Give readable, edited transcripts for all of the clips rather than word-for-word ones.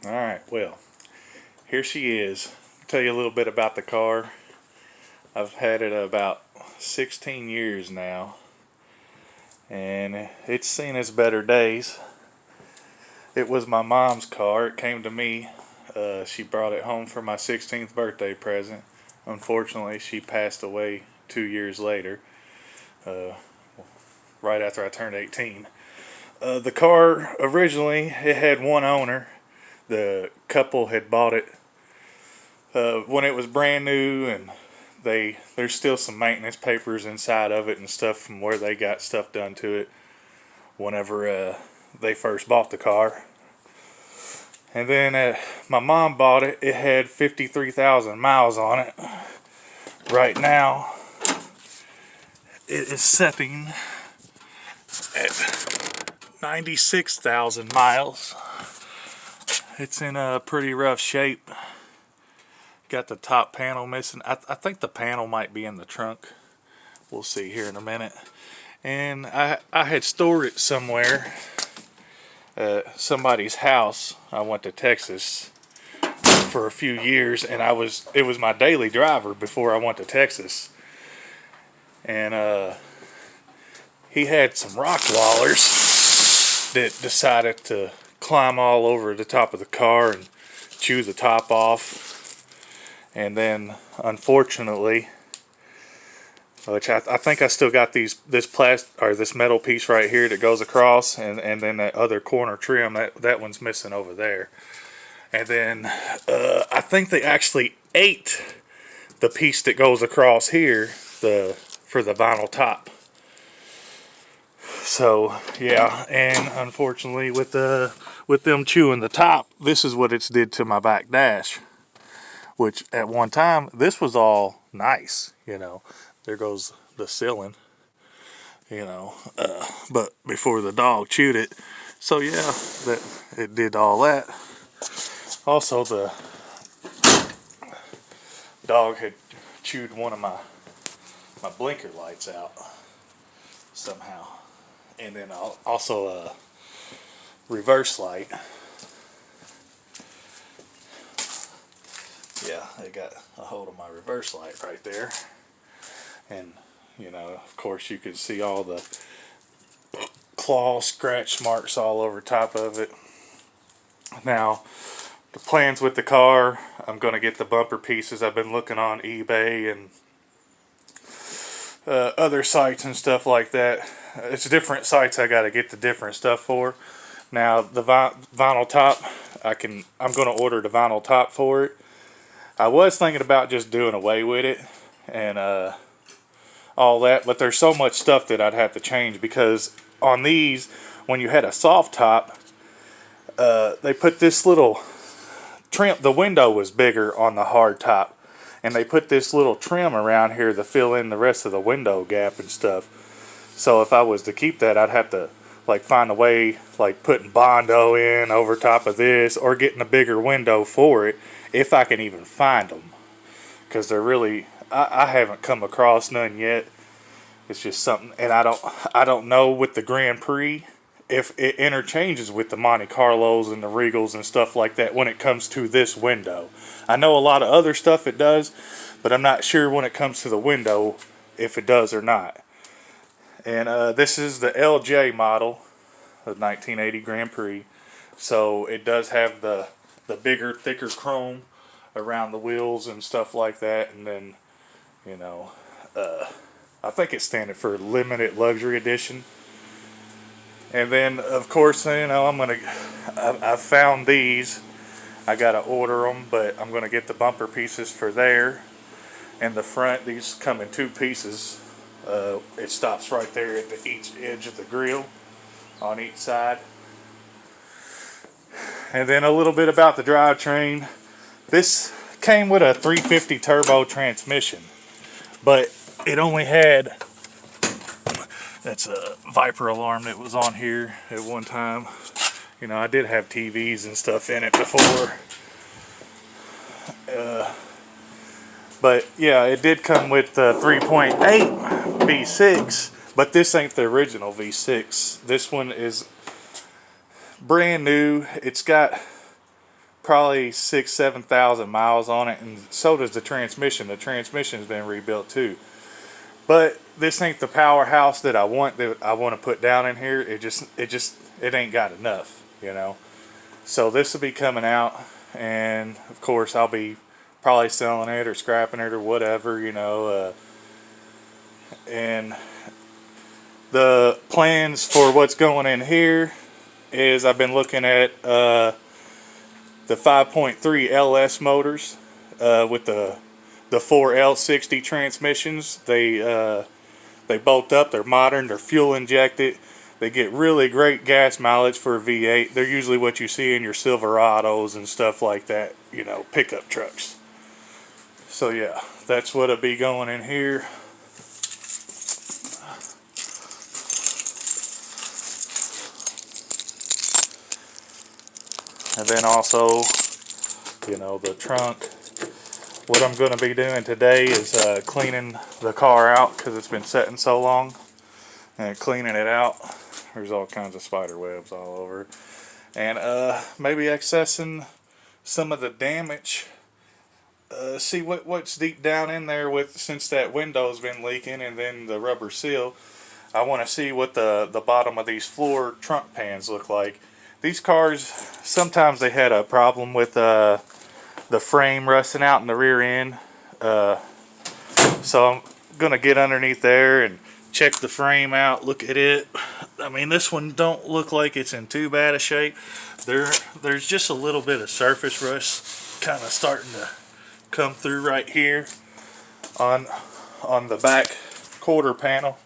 Alright, well, here she is. I'll tell you a little bit about the car. I've had it about 16 years now, and it's seen its better days. It was my mom's car. It came to me. She brought it home for my 16th birthday present. Unfortunately, she passed away 2 years later, uh, right after I turned 18. The car originally, it had one owner. The couple had bought it when it was brand new, and there's still some maintenance papers inside of it and stuff from where they got stuff done to it whenever they first bought the car. And then my mom bought it. It had 53,000 miles on it. Right now, it is sitting at 96,000 miles. It's in a pretty rough shape. Got the top panel missing. I think the panel might be in the trunk. We'll see here in a minute. And I had stored it somewhere at somebody's house. I went to Texas for a few years, and it was my daily driver before I went to Texas. And he had some rock wallers that decided to climb all over the top of the car and chew the top off. And then, unfortunately, which I think I still got this metal piece right here that goes across, and then that other corner trim, that one's missing over there. And then I think they actually ate the piece that goes across here, for the vinyl top. So yeah, and unfortunately with them chewing the top, this is what it's did to my back dash. Which at one time, this was all nice, There goes the ceiling, But before the dog chewed it, so yeah, that it did all that. Also, the dog had chewed one of my blinker lights out somehow, and then also a reverse light. Yeah, they got a hold of my reverse light right there. And, of course you could see all the claw scratch marks all over top of it. Now, the plans with the car, I'm going to get the bumper pieces. I've been looking on eBay and other sites and stuff like that. It's different sites I got to get the different stuff for. Now, the vinyl top, I'm going to order the vinyl top for it. I was thinking about just doing away with it and all that, but there's so much stuff that I'd have to change, because on these, when you had a soft top, they put this little trim. The window was bigger on the hard top, and they put this little trim around here to fill in the rest of the window gap and stuff. So if I was to keep that, I'd have to find a way, putting Bondo in over top of this, or getting a bigger window for it, if I can even find them, because they're really, I haven't come across none yet. It's just something, and I don't know with the Grand Prix if it interchanges with the Monte Carlos and the Regals and stuff like that when it comes to this window. I know a lot of other stuff it does, but I'm not sure when it comes to the window if it does or not. And this is the LJ model, the 1980 Grand Prix, so it does have the bigger, thicker chrome around the wheels and stuff like that. And then, I think it's standard for limited luxury edition. And then, of course, I found these. I gotta order them, but I'm gonna get the bumper pieces for there. And the front, these come in two pieces. It stops right there at each edge of the grill on each side. And then a little bit about the drivetrain. This came with a 350 turbo transmission, but it only had, that's a Viper alarm that was on here at one time. I did have TVs and stuff in it before. But yeah, it did come with the 3.8 V6, but this ain't the original V6. This one is brand new. It's got probably 6,000-7,000 miles on it, and so does the transmission. The transmission's been rebuilt too. But this ain't the powerhouse that I want to put down in here. It ain't got enough, you know. So this will be coming out, and of course I'll be probably selling it or scrapping it or whatever, you know. And the plans for what's going in here is I've been looking at the 5.3 LS motors with the 4 L60 transmissions. They bolt up, they're modern, they're fuel injected. They get really great gas mileage for a V8. They're usually what you see in your Silverados and stuff like that, you know, pickup trucks. So yeah, that's what'll be going in here. And then also, you know, the trunk. What I'm going to be doing today is cleaning the car out because it's been sitting so long. And cleaning it out. There's all kinds of spider webs all over. And maybe accessing some of the damage. See what's deep down in there since that window's been leaking, and then the rubber seal. I want to see what the bottom of these floor trunk pans look like. These cars, sometimes they had a problem with the frame rusting out in the rear end. So I'm going to get underneath there and check the frame out, look at it. I mean, this one don't look like it's in too bad a shape. There's just a little bit of surface rust kind of starting to come through right here on the back quarter panel,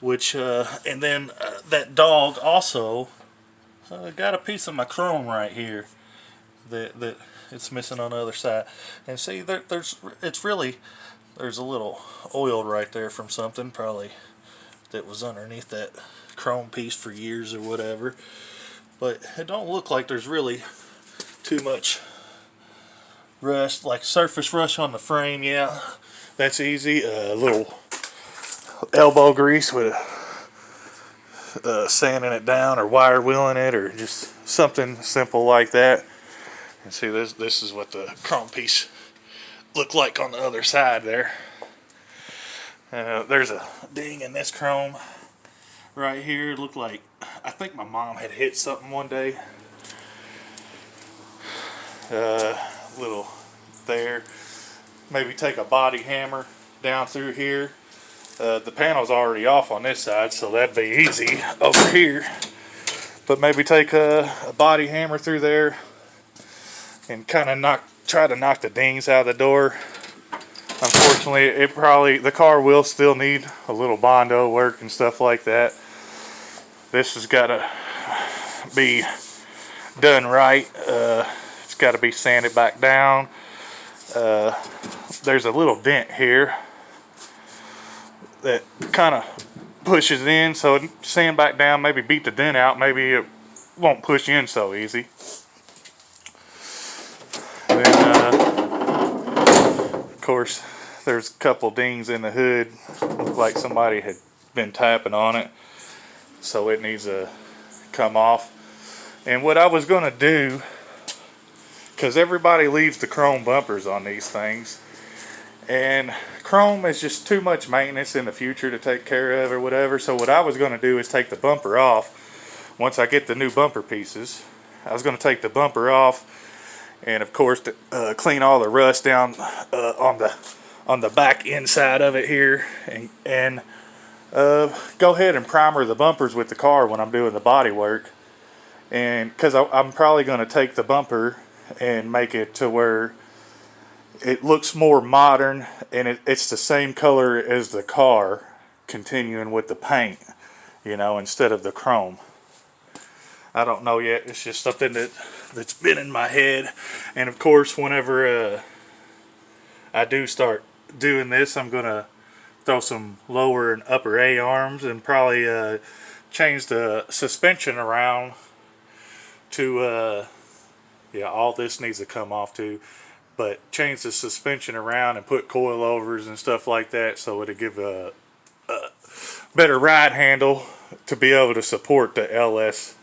which and then that dog also got a piece of my chrome right here that it's missing on the other side. And see, there's a little oil right there from something probably that was underneath that chrome piece for years or whatever. But it don't look like there's really too much rust, like surface rust on the frame. Yeah, that's easy. A little elbow grease with sanding it down or wire wheeling it or just something simple like that. And see, this is what the chrome piece looked like on the other side there. There's a ding in this chrome right here. It looked like, I think my mom had hit something one day. Little there. Maybe take a body hammer down through here. The panel's already off on this side, so that'd be easy over here. But maybe take a body hammer through there and kind of try to knock the dings out of the door. Unfortunately, the car will still need a little Bondo work and stuff like that. This has got to be done right. It's got to be sanded back down. There's a little dent here that kind of pushes in, so sand back down, maybe beat the dent out, maybe it won't push in so easy. And then, of course, there's a couple dings in the hood. Looked like somebody had been tapping on it, so it needs to come off. And what I was going to do, because everybody leaves the chrome bumpers on these things, and chrome is just too much maintenance in the future to take care of or whatever. So what I was going to do is take the bumper off. Once I get the new bumper pieces, I was going to take the bumper off, and of course clean all the rust down on the back inside of it here, and go ahead and primer the bumpers with the car when I'm doing the body work. And because I'm probably going to take the bumper and make it to where it looks more modern, and it's the same color as the car, continuing with the paint, you know, instead of the chrome. I don't know yet. It's just something that's been in my head. And of course, whenever I do start doing this, I'm gonna throw some lower and upper A arms and probably change the suspension around to yeah, all this needs to come off too, but change the suspension around and put coilovers and stuff like that, so it'll give a better ride handle to be able to support the LS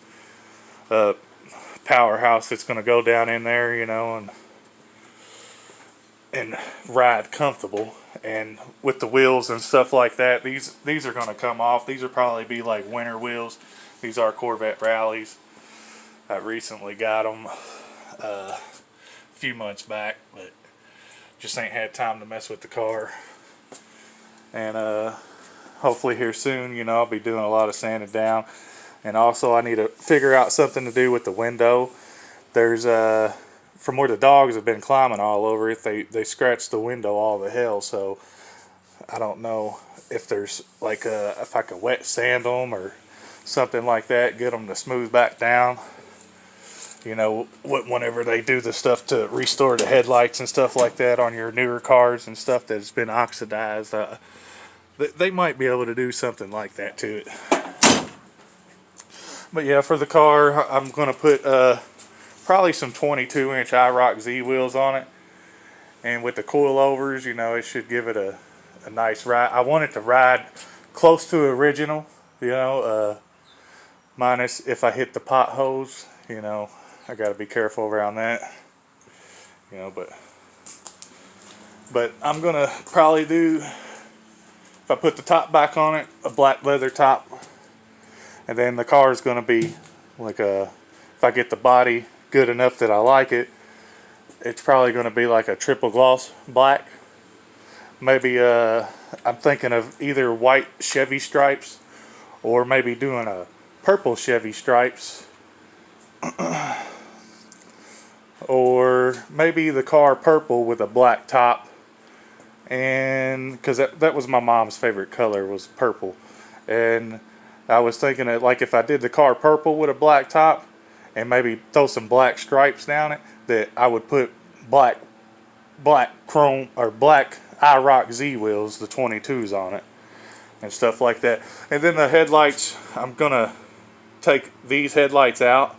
powerhouse that's going to go down in there, you know, and ride comfortable. And with the wheels and stuff like that, these are going to come off. These will probably be like winter wheels. These are Corvette Rallies. I recently got them a few months back, but just ain't had time to mess with the car. And hopefully here soon, you know, I'll be doing a lot of sanding down. And also I need to figure out something to do with the window. There's from where the dogs have been climbing all over it, they scratched the window all the hell. So I don't know if there's like if I could wet sand them or something like that, get them to smooth back down. You know, whenever they do the stuff to restore the headlights and stuff like that on your newer cars and stuff that's been oxidized, they might be able to do something like that to it. But yeah, for the car, I'm going to put probably some 22-inch IROC Z wheels on it. And with the coilovers, you know, it should give it a nice ride. I want it to ride close to original, you know, minus if I hit the potholes, you know. I got to be careful around that, you know, but I'm going to probably do, if I put the top back on it, a black leather top. And then the car is going to be like if I get the body good enough that I like it, it's probably going to be like a triple gloss black. Maybe I'm thinking of either white Chevy stripes or maybe doing a purple Chevy stripes. Or maybe the car purple with a black top. And because that was my mom's favorite color, was purple. And I was thinking that, like, if I did the car purple with a black top and maybe throw some black stripes down it, that I would put black chrome or black IROC Z wheels, the 22s on it and stuff like that. And then the headlights, I'm gonna take these headlights out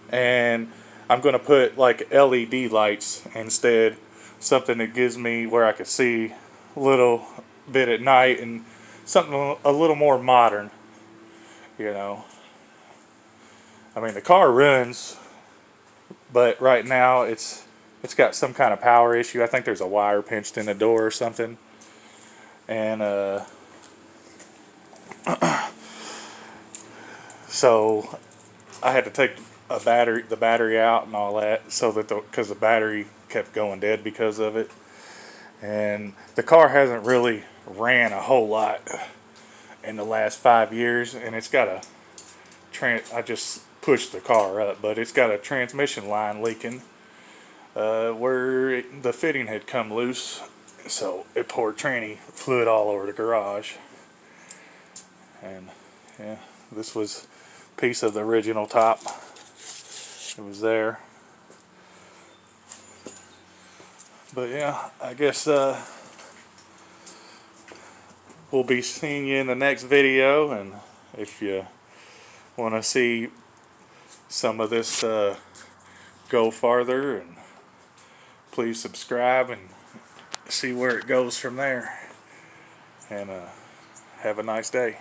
and I'm gonna put like LED lights instead, something that gives me where I can see a little bit at night and something a little more modern. You know, I mean, the car runs, but right now it's got some kind of power issue. I think there's a wire pinched in the door or something, and so I had to take the battery out and all that, so that because the battery kept going dead because of it, and the car hasn't really ran a whole lot in the last 5 years, and it's got I just pushed the car up, but it's got a transmission line leaking where the fitting had come loose, so it poured tranny fluid all over the garage. And yeah, this was a piece of the original top. It was there. But yeah, I guess we'll be seeing you in the next video, and if you want to see some of this go farther, and please subscribe and see where it goes from there. And have a nice day.